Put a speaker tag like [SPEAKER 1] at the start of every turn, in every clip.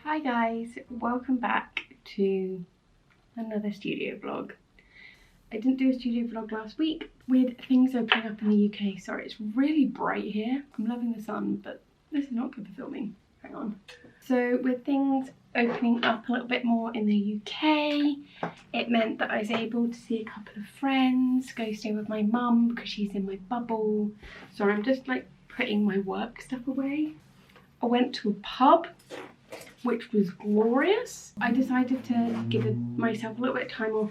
[SPEAKER 1] Hi guys, welcome back to another studio vlog. I didn't do a studio vlog last week with things opening up in the UK. Sorry, it's really bright here. I'm loving the sun, but this is not good for filming. Hang on. So with things opening up a little bit more in the UK, it meant that I was able to see a couple of friends, go stay with my mum because she's in my bubble. So I'm just like putting my work stuff away. I went to a pub, which was glorious. I decided to give myself a little bit of time off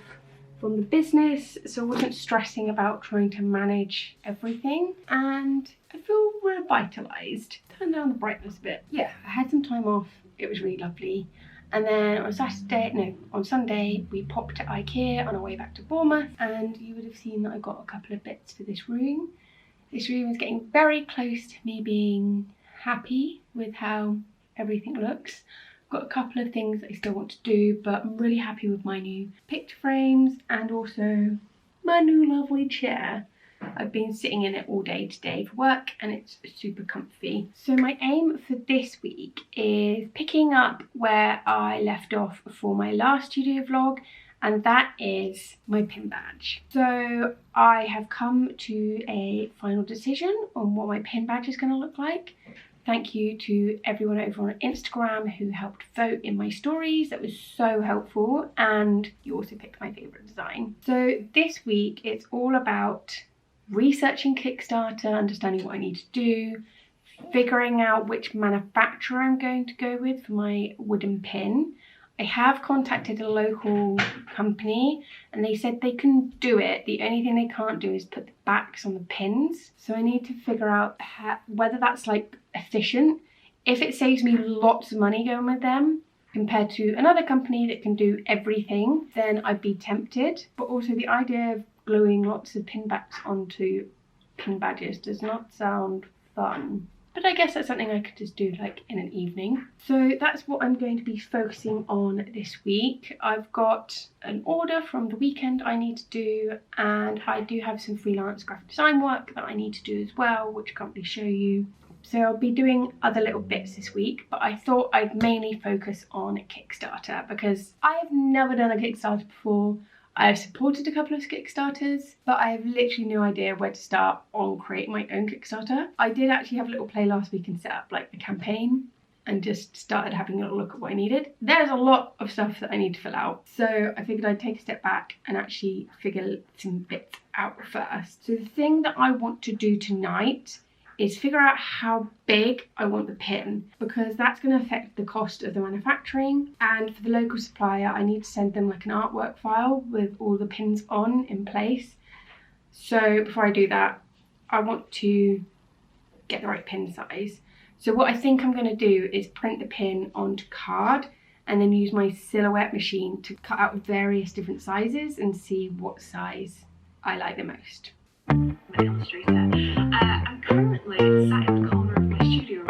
[SPEAKER 1] from the business, so I wasn't stressing about trying to manage everything, and I feel revitalized. Turn down the brightness a bit. Yeah, I had some time off. It was really lovely. And then on Sunday, we popped to IKEA on our way back to Bournemouth, and you would have seen that I got a couple of bits for this room. This room is getting very close to me being happy with how everything looks. I've got a couple of things that I still want to do, but I'm really happy with my new picture frames and also my new lovely chair. I've been sitting in it all day today for work and it's super comfy. So my aim for this week is picking up where I left off for my last studio vlog, and that is my pin badge. So I have come to a final decision on what my pin badge is going to look like. Thank you to everyone over on Instagram who helped vote in my stories. That was so helpful, and you also picked my favourite design. So this week it's all about researching Kickstarter, understanding what I need to do, figuring out which manufacturer I'm going to go with for my wooden pin. I have contacted a local company and they said they can do it. The only thing they can't do is put the backs on the pins. So I need to figure out whether that's like efficient. If it saves me lots of money going with them compared to another company that can do everything, then I'd be tempted. But also the idea of gluing lots of pin backs onto pin badges does not sound fun. But I guess that's something I could just do like in an evening. So that's what I'm going to be focusing on this week. I've got an order from the weekend I need to do, and I do have some freelance graphic design work that I need to do as well, which I can't really show you. So I'll be doing other little bits this week, but I thought I'd mainly focus on Kickstarter because I have never done a Kickstarter before. I have supported a couple of Kickstarters, but I have literally no idea where to start on creating my own Kickstarter. I did actually have a little play last week and set up like the campaign and just started having a little look at what I needed. There's a lot of stuff that I need to fill out. So I figured I'd take a step back and actually figure some bits out first. So the thing that I want to do tonight is figure out how big I want the pin, because that's going to affect the cost of the manufacturing. And for the local supplier, I need to send them like an artwork file with all the pins on in place. So before I do that, I want to get the right pin size. So what I think I'm going to do is print the pin onto card and then use my silhouette machine to cut out various different sizes and see what size I like the most. The illustrator. I'm currently sat in the corner of my studio.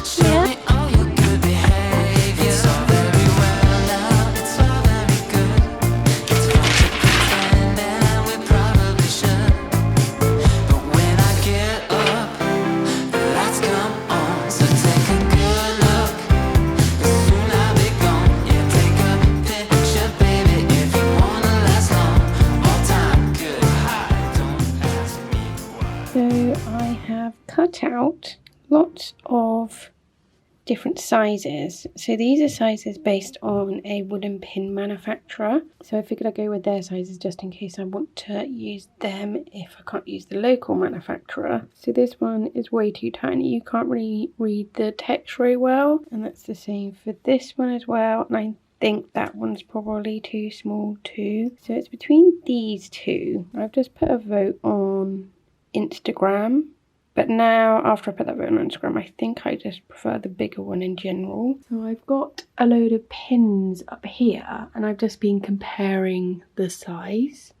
[SPEAKER 2] Show me all your good behavior. It's all very well.
[SPEAKER 1] cut out lots of different sizes. So these are sizes based on a wooden pin manufacturer. So I figured I'd go with their sizes just in case I want to use them if I can't use the local manufacturer. So this one is way too tiny. You can't really read the text very well. And that's the same for this one as well. And I think that one's probably too small too. So it's between these two. I've just put a vote on Instagram. But now, after I put that vote on Instagram, I think I just prefer the bigger one in general. So I've got a load of pins up here, and I've just been comparing the size.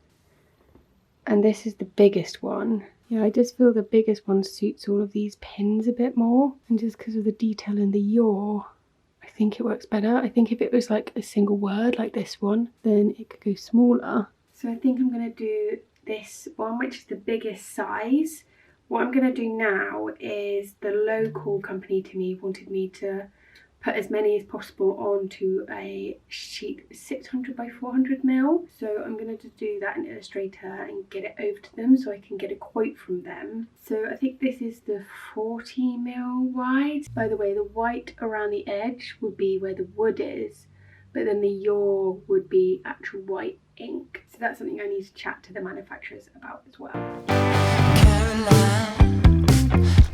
[SPEAKER 1] And this is the biggest one. Yeah, I just feel the biggest one suits all of these pins a bit more. And just because of the detail in the yaw, I think it works better. I think if it was like a single word, like this one, then it could go smaller. So I think I'm going to do this one, which is the biggest size. What I'm going to do now is the local company to me wanted me to put as many as possible onto a sheet 600 by 400 mil. So I'm going to do that in Illustrator and get it over to them so I can get a quote from them. So I think this is the 40 mil wide. By the way, the white around the edge would be where the wood is, but then the yaw would be actual white ink. So that's something I need to chat to the manufacturers about as well.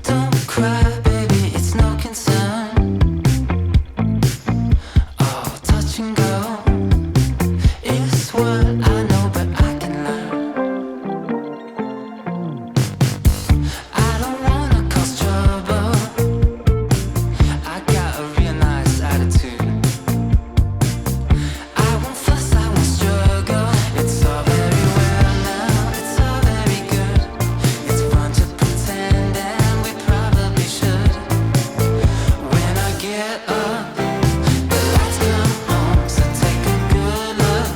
[SPEAKER 2] Don't cry, baby, it's no concern. Oh, touch and go is what I know, but I can learn. I don't wanna cause trouble. I got a real nice attitude. I won't fuss, I won't struggle. It's all very well now, it's all very good. It's fun to pretend and we probably should. When I get up, the lights come on, so take a good look.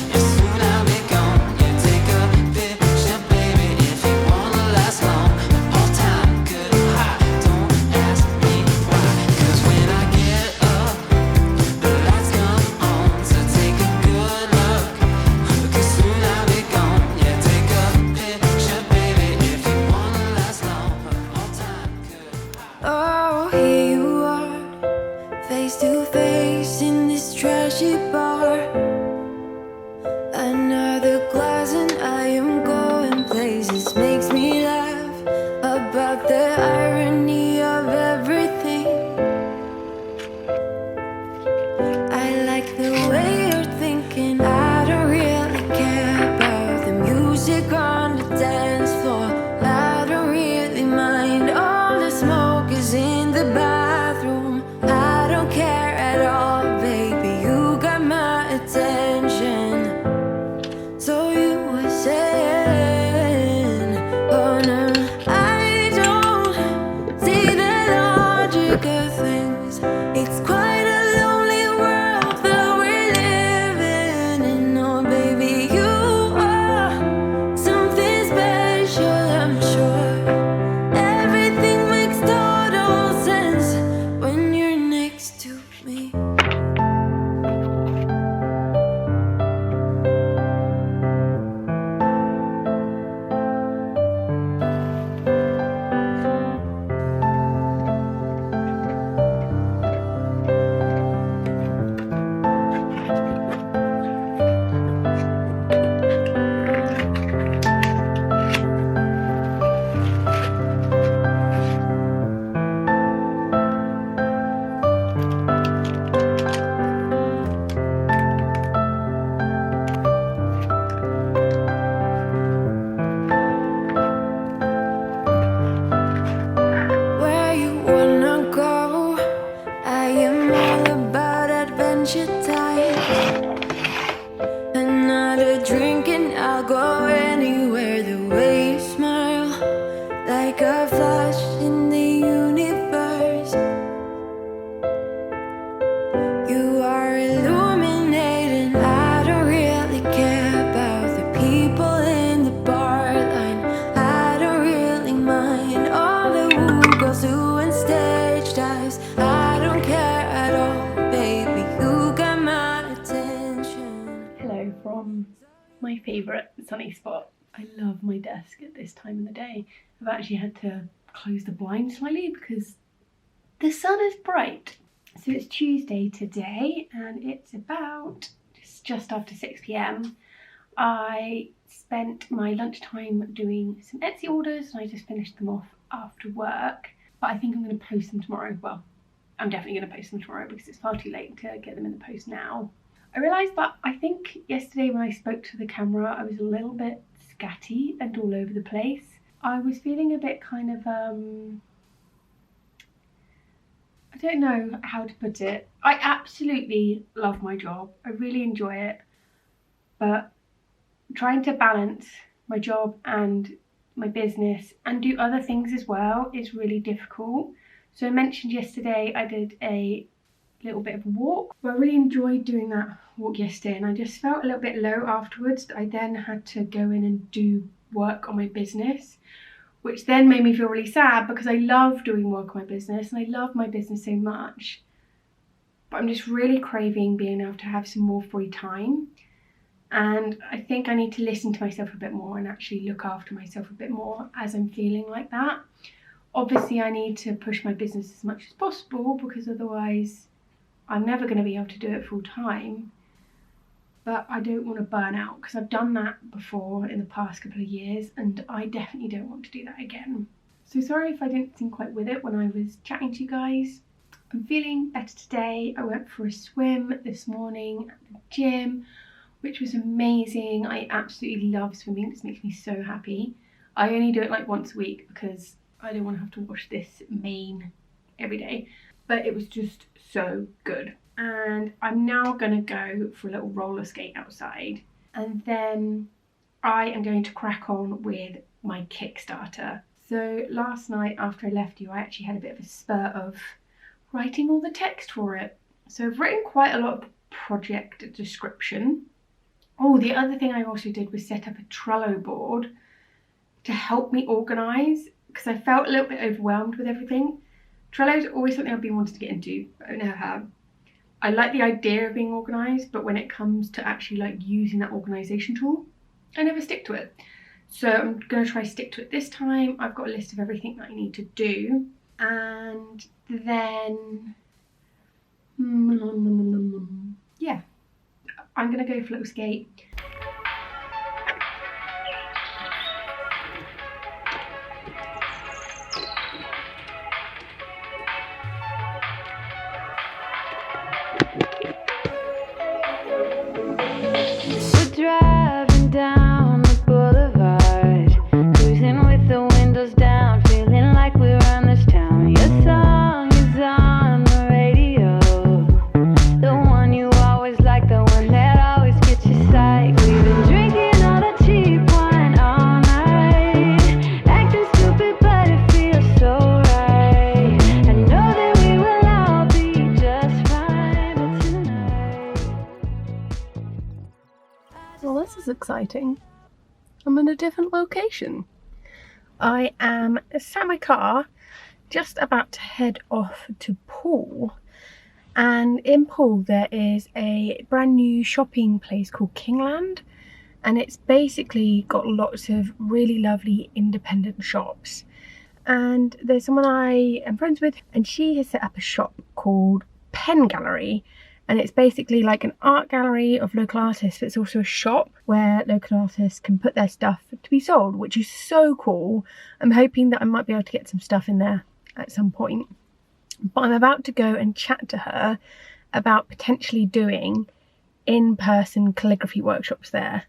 [SPEAKER 2] Yeah, soon I'll be gone. You take a picture, baby, if you wanna last long. All time good high, don't ask me why. 'Cause when I get up, the lights come on, so take a good look. 'Cause soon I'll be gone. Yeah, take a picture, baby, if you wanna last long. All time good high. Oh, here you are, face to face in this trashy bar. Another glass and I am going places. Makes me laugh about the irony of everything. I like the way you're thinking. I don't really care about the music on the dance floor. I don't really mind all the smoke is in the bathroom. I don't care at all, baby. You got my attention. So you were saying, oh no, I don't see the logic of things. It's quite a lonely world that we're living in. Oh baby, you are something special, I'm sure. Everything makes total sense when you're next to me. Where you wanna go? I am all about adventure time. Another drink and I'll go anywhere. The way you smile, like a flash in the universe. You are illuminating. I don't really care about the people in the bar line. I don't really mind all the woo girls doing stage dives. I don't care at all, baby. You got my attention.
[SPEAKER 1] Hello from my favourite sunny spot. I love my desk at this time of the day. I've actually had to close the blinds slightly because the sun is bright. So it's Tuesday today and it's about just after 6 p.m. I spent my lunchtime doing some Etsy orders and I just finished them off after work. But I think I'm going to post them tomorrow. Well, I'm definitely going to post them tomorrow because it's far too late to get them in the post now. I realised that I think yesterday when I spoke to the camera I was a little bit scatty and all over the place. I was feeling a bit kind of I don't know how to put it. I absolutely love my job. I really enjoy it. But trying to balance my job and my business and do other things as well is really difficult. So I mentioned yesterday I did a little bit of a walk. Well, I really enjoyed doing that walk yesterday and I just felt a little bit low afterwards. I then had to go in and do work on my business, which then made me feel really sad because I love doing work on my business and I love my business so much. But I'm just really craving being able to have some more free time. And I think I need to listen to myself a bit more and actually look after myself a bit more as I'm feeling like that. Obviously, I need to push my business as much as possible because otherwise I'm never going to be able to do it full time. But I don't want to burn out because I've done that before in the past couple of years and I definitely don't want to do that again. So sorry if I didn't seem quite with it when I was chatting to you guys. I'm feeling better today. I went for a swim this morning at the gym, which was amazing. I absolutely love swimming. This makes me so happy. I only do it like once a week because I don't want to have to wash this mane every day. But it was just so good. And I'm now going to go for a little roller skate outside. And then I am going to crack on with my Kickstarter. So last night after I left you, I actually had a bit of a spurt of writing all the text for it. So I've written quite a lot of the project description. Oh, the other thing I also did was set up a Trello board to help me organise because I felt a little bit overwhelmed with everything. Trello is always something I've been wanting to get into, but I never have. I like the idea of being organised, but when it comes to actually like using that organisation tool, I never stick to it. So I'm going to try to stick to it this time. I've got a list of everything that I need to do. And then, yeah, I'm going to go for a little skate.
[SPEAKER 2] Driving down the boulevard, cruising with the windows down, feeling like we're on this town. Your song is on the radio, the one you always like, the one that always gets you psyched. We've been drinking all the cheap wine all night, acting stupid but it feels so right. I know that we will all be just fine, but tonight.
[SPEAKER 1] Well, this is exciting. I'm in a different location. I am sat in my car, just about to head off to Poole. And in Poole there is a brand new shopping place called Kingland. And it's basically got lots of really lovely independent shops. And there's someone I am friends with and she has set up a shop called Pen Gallery. And it's basically like an art gallery of local artists, but it's also a shop where local artists can put their stuff to be sold, which is so cool. I'm hoping that I might be able to get some stuff in there at some point. But I'm about to go and chat to her about potentially doing in-person calligraphy workshops there,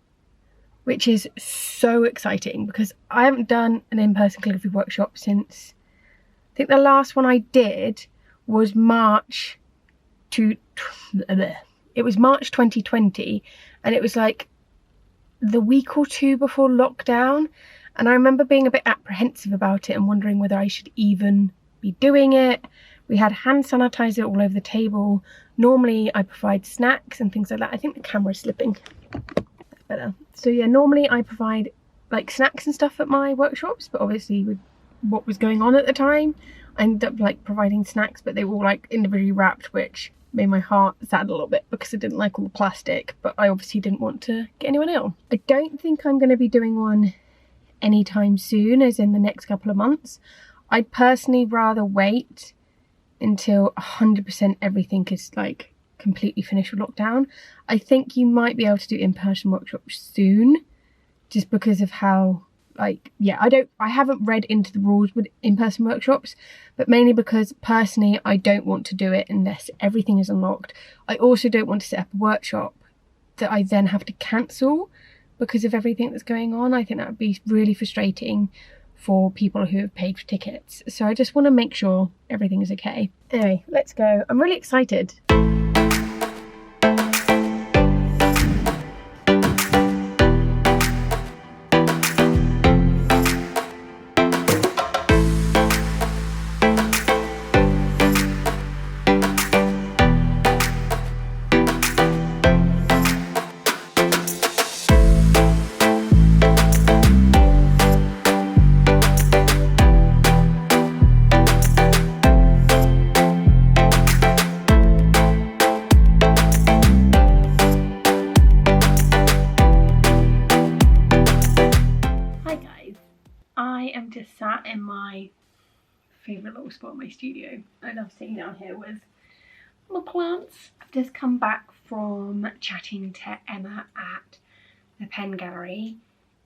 [SPEAKER 1] which is so exciting because I haven't done an in-person calligraphy workshop since, I think the last one I did was March 2020, and it was like the week or two before lockdown, and I remember being a bit apprehensive about it and wondering whether I should even be doing it. We had hand sanitizer all over the table. Normally I provide snacks and things like that. I think the camera's slipping. That's better. So yeah, normally I provide like snacks and stuff at my workshops, but obviously with what was going on at the time, I ended up like providing snacks, but they were all like individually wrapped, which made my heart sad a little bit because I didn't like all the plastic, but I obviously didn't want to get anyone ill. I don't think I'm going to be doing one anytime soon, as in the next couple of months. I'd personally rather wait until 100% everything is like completely finished with lockdown. I think you might be able to do in-person workshops soon, just because of how, like, yeah, I haven't read into the rules with in-person workshops, but mainly because personally I don't want to do it unless everything is unlocked. I also don't want to set up a workshop that I then have to cancel because of everything that's going on. I think that would be really frustrating for people who have paid for tickets. So I just want to make sure everything is okay. Anyway, let's go. I'm really excited. I am just sat in my favourite little spot in my studio. I love sitting down here with my plants. I've just come back from chatting to Emma at the Pen Gallery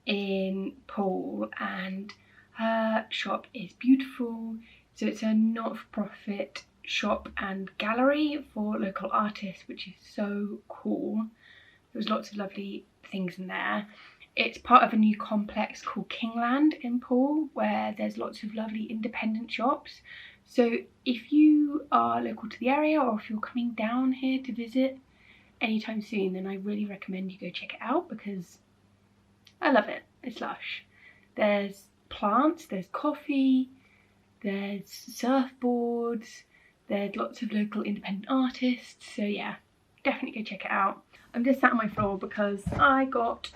[SPEAKER 1] in Poole, and her shop is beautiful. So it's a not-for-profit shop and gallery for local artists, which is so cool. There's lots of lovely things in there. It's part of a new complex called Kingland in Poole, where there's lots of lovely independent shops. So if you are local to the area, or if you're coming down here to visit anytime soon, then I really recommend you go check it out, because I love it. It's lush. There's plants, there's coffee, there's surfboards, there's lots of local independent artists. So yeah, definitely go check it out. I'm just sat on my floor because I got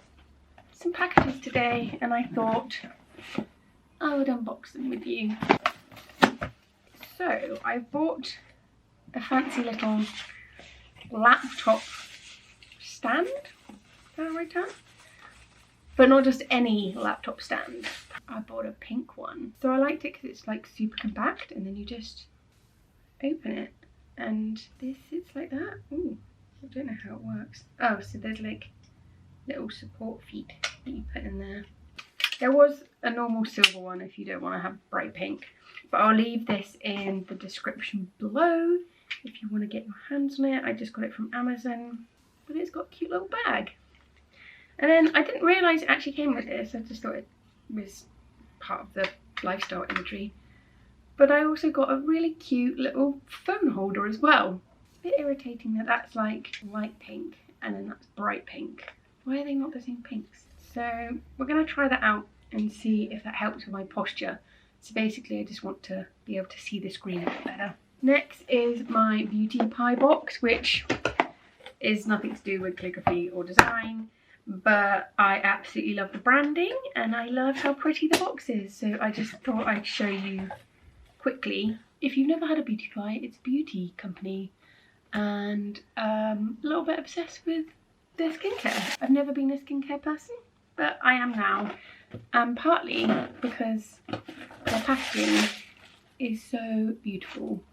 [SPEAKER 1] some packages today and I thought I would unbox them with you. So I bought a fancy little laptop stand, is that the right term? But not just any laptop stand. I bought a pink one. So I liked it because it's like super compact, and then you just open it and this sits like that. Ooh, I don't know how it works. Oh, so there's like little support feet that you put in there. There was a normal silver one if you don't want to have bright pink, but I'll leave this in the description below if you want to get your hands on it. I just got it from Amazon, but it's got a cute little bag. And then I didn't realise it actually came with this. I just thought it was part of the lifestyle imagery. But I also got a really cute little phone holder as well. It's a bit irritating that that's like light pink and then that's bright pink. Why are they not the same pinks? So we're going to try that out and see if that helps with my posture. So basically I just want to be able to see the screen a bit better. Next is my beauty pie box, which is nothing to do with calligraphy or design, but I absolutely love the branding and I love how pretty the box is. So I just thought I'd show you quickly. If you've never had a beauty pie, it's a beauty company, and a little bit obsessed with their skincare. I've never been a skincare person, but I am now, and partly because their packaging is so beautiful.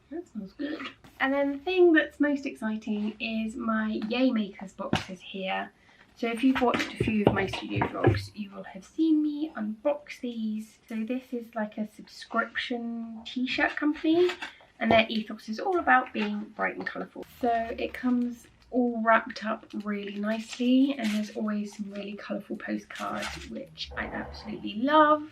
[SPEAKER 1] That smells good. And then the thing that's most exciting is my Yay Makers boxes here. So if you've watched a few of my studio vlogs, you will have seen me unbox these. So this is like a subscription t-shirt company, and their ethos is all about being bright and colourful. So it comes all wrapped up really nicely, and there's always some really colourful postcards, which I absolutely love.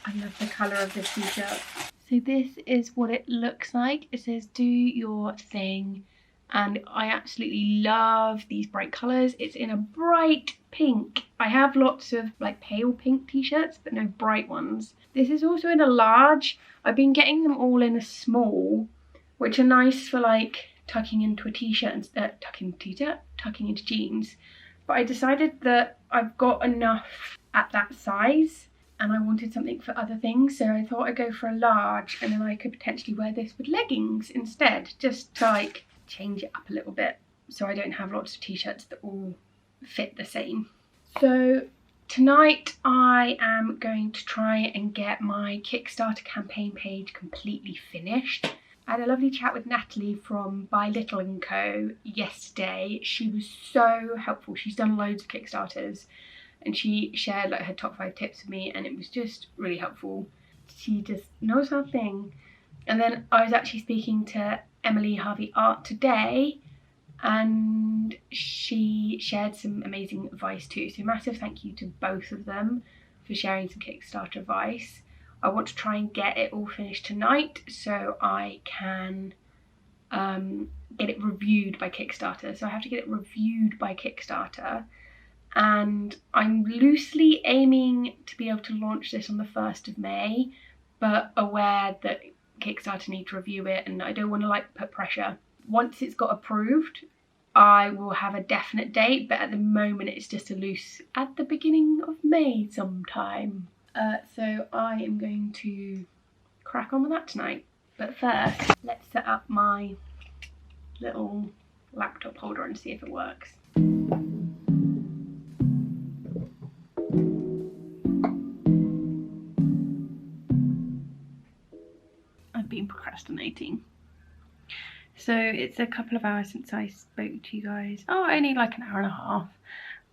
[SPEAKER 1] I love the colour of this t-shirt. So this is what it looks like. It says do your thing, and I absolutely love these bright colours. It's in a bright pink. I have lots of like pale pink t-shirts, but no bright ones. This is also in a large. I've been getting them all in a small, which are nice for like tucking into a t-shirt and tucking into jeans. But I decided that I've got enough at that size, and I wanted something for other things, so I thought I'd go for a large, and then I could potentially wear this with leggings instead, just to like change it up a little bit, so I don't have lots of t-shirts that all fit the same. So tonight I am going to try and get my Kickstarter campaign page completely finished. I had a lovely chat with Natalie from Buy Little & Co yesterday. She was so helpful. She's done loads of Kickstarters and she shared like her top 5 tips with me, and it was just really helpful. She just knows her thing. And then I was actually speaking to Emily Harvey Art today, and she shared some amazing advice too. So massive thank you to both of them for sharing some Kickstarter advice. I want to try and get it all finished tonight so I can get it reviewed by Kickstarter. So I have to get it reviewed by Kickstarter, and I'm loosely aiming to be able to launch this on the 1st of May, but aware that Kickstarter need to review it and I don't want to like put pressure. Once it's got approved, I will have a definite date, but at the moment it's just a loose at the beginning of May sometime. So I am going to crack on with that tonight. But first, let's set up my little laptop holder and see if it works. I've been procrastinating. So it's a couple of hours since I spoke to you guys. Oh, only like an hour and a half.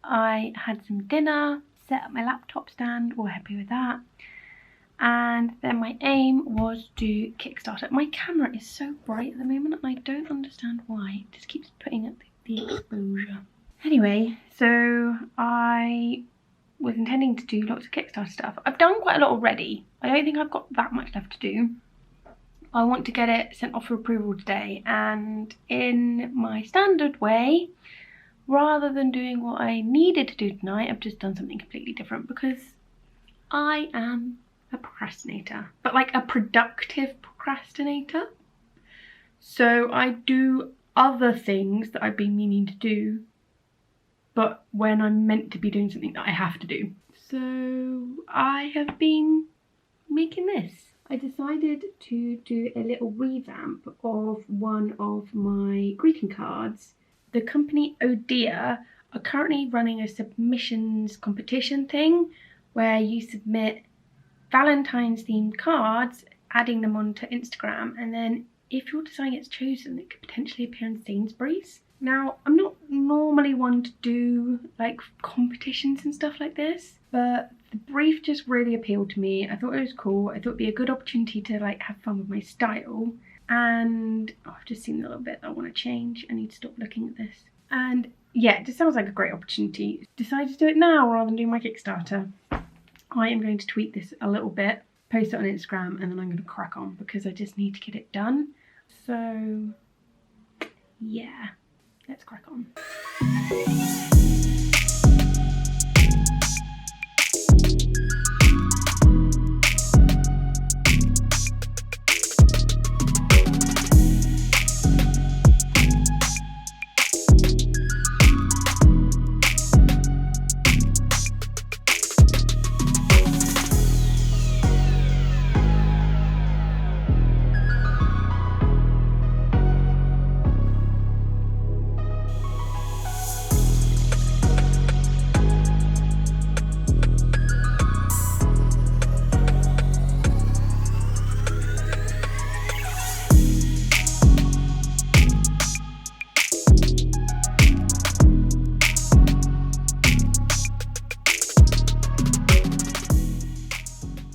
[SPEAKER 1] I had some dinner, set up my laptop stand, all happy with that. And then my aim was to Kickstarter. My camera is so bright at the moment and I don't understand why. It just keeps putting up the exposure. Anyway, so I was intending to do lots of Kickstarter stuff. I've done quite a lot already. I don't think I've got that much left to do. I want to get it sent off for approval today, and in my standard way, rather than doing what I needed to do tonight, I've just done something completely different because I am a procrastinator, but like a productive procrastinator. So I do other things that I've been meaning to do, but when I'm meant to be doing something that I have to do. So I have been making this. I decided to do a little revamp of one of my greeting cards. The company Oh Dear are currently running a submissions competition thing where you submit Valentine's themed cards, adding them onto Instagram, and then if your design gets chosen, it could potentially appear in Sainsbury's. Now, I'm not normally one to do like competitions and stuff like this, but the brief just really appealed to me. I thought it was cool. I thought it'd be a good opportunity to like have fun with my style. And I've just seen a little bit that I want to change. I need to stop looking at this. And yeah, it just sounds like a great opportunity. Decided to do it now rather than do my Kickstarter. I am going to tweak this a little bit, post it on Instagram, and then I'm going to crack on because I just need to get it done. So yeah, let's crack on.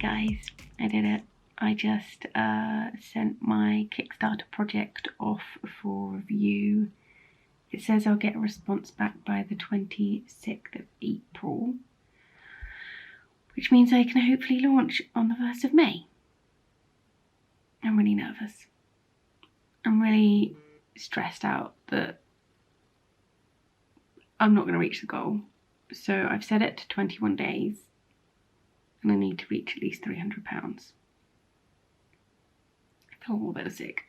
[SPEAKER 1] Guys, I did it. I just sent my Kickstarter project off for review. It says I'll get a response back by the 26th of April, which means I can hopefully launch on the 1st of May. I'm really nervous. I'm really stressed out that I'm not going to reach the goal. So I've set it to 21 days. And I need to reach at least £300. I feel a little bit sick.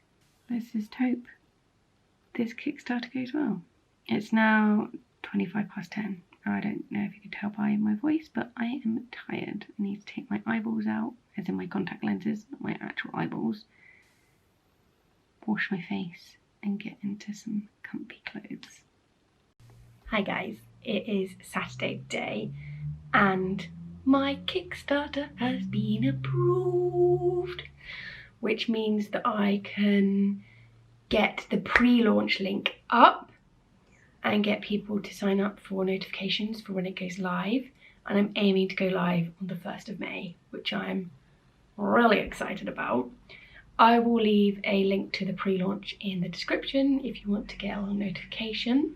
[SPEAKER 1] Let's just hope this Kickstarter goes well. It's now 10:25. I don't know if you could tell by my voice, but I am tired. I need to take my eyeballs out, as in my contact lenses, not my actual eyeballs. Wash my face and get into some comfy clothes. Hi guys, it is Saturday today and my Kickstarter has been approved, which means that I can get the pre-launch link up and get people to sign up for notifications for when it goes live. And I'm aiming to go live on the 1st of May, which I'm really excited about. I will leave a link to the pre-launch in the description if you want to get a notification.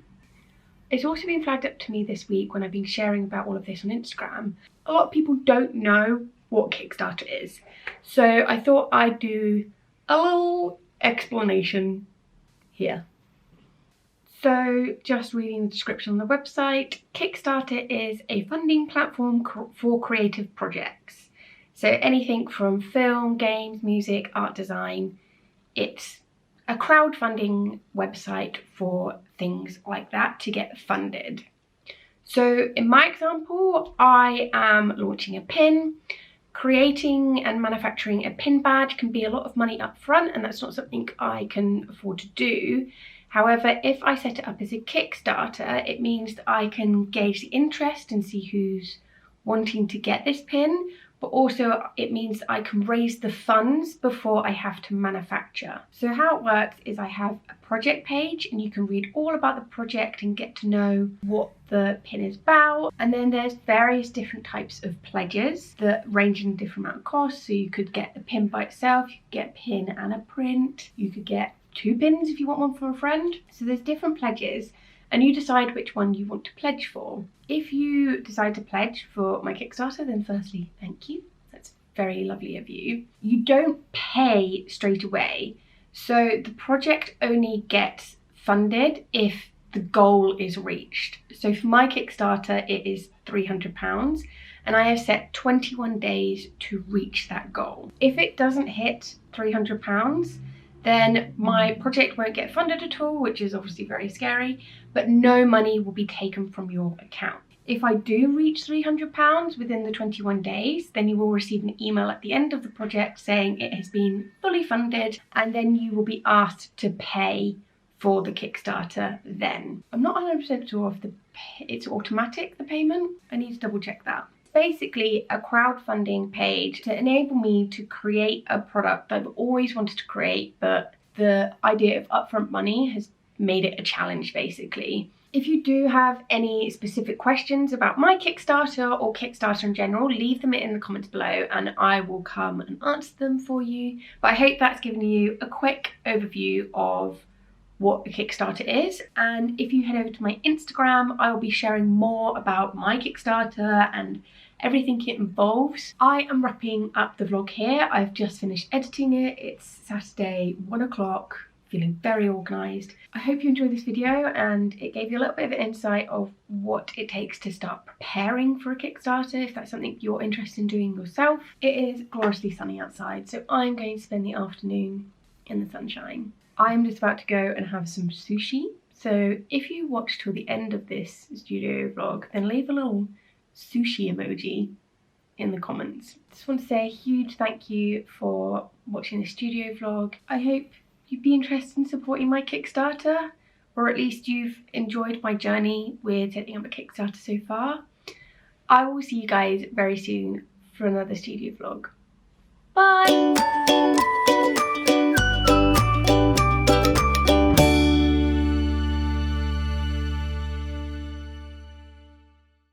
[SPEAKER 1] It's also been flagged up to me this week when I've been sharing about all of this on Instagram. A lot of people don't know what Kickstarter is, so I thought I'd do a little explanation here. So just reading the description on the website, Kickstarter is a funding platform for creative projects. So anything from film, games, music, art design. It's a crowdfunding website for things like that to get funded. So in my example, I am launching a pin. Creating and manufacturing a pin badge can be a lot of money up front, and that's not something I can afford to do. However, if I set it up as a Kickstarter, it means that I can gauge the interest and see who's wanting to get this pin, but also it means I can raise the funds before I have to manufacture. So how it works is I have a project page and you can read all about the project and get to know what the pin is about. And then there's various different types of pledges that range in a different amount of cost. So you could get the pin by itself, you could get a pin and a print, you could get 2 pins if you want one for a friend. So there's different pledges and you decide which one you want to pledge for. If you decide to pledge for my Kickstarter, then firstly, thank you. That's very lovely of you. You don't pay straight away. So the project only gets funded if the goal is reached. So for my Kickstarter, it is £300 and I have set 21 days to reach that goal. If it doesn't hit £300, then my project won't get funded at all, which is obviously very scary, but no money will be taken from your account. If I do reach £300 within the 21 days, then you will receive an email at the end of the project saying it has been fully funded, and then you will be asked to pay for the Kickstarter then. I'm not 100% sure if it's automatic, the payment. I need to double check that. Basically a crowdfunding page to enable me to create a product I've always wanted to create, but the idea of upfront money has made it a challenge basically. If you do have any specific questions about my Kickstarter or Kickstarter in general, leave them in the comments below and I will come and answer them for you. But I hope that's given you a quick overview of what a Kickstarter is. And if you head over to my Instagram, I will be sharing more about my Kickstarter and everything it involves. I am wrapping up the vlog here. I've just finished editing it. It's Saturday, 1 o'clock, feeling very organised. I hope you enjoyed this video and it gave you a little bit of an insight of what it takes to start preparing for a Kickstarter, if that's something you're interested in doing yourself. It is gloriously sunny outside, so I'm going to spend the afternoon in the sunshine. I'm just about to go and have some sushi. So if you watch till the end of this studio vlog, then leave a little sushi emoji in the comments. Just want to say a huge thank you for watching the studio vlog. I hope you'd be interested in supporting my Kickstarter, or at least you've enjoyed my journey with setting up a Kickstarter so far. I will see you guys very soon for another studio vlog. Bye!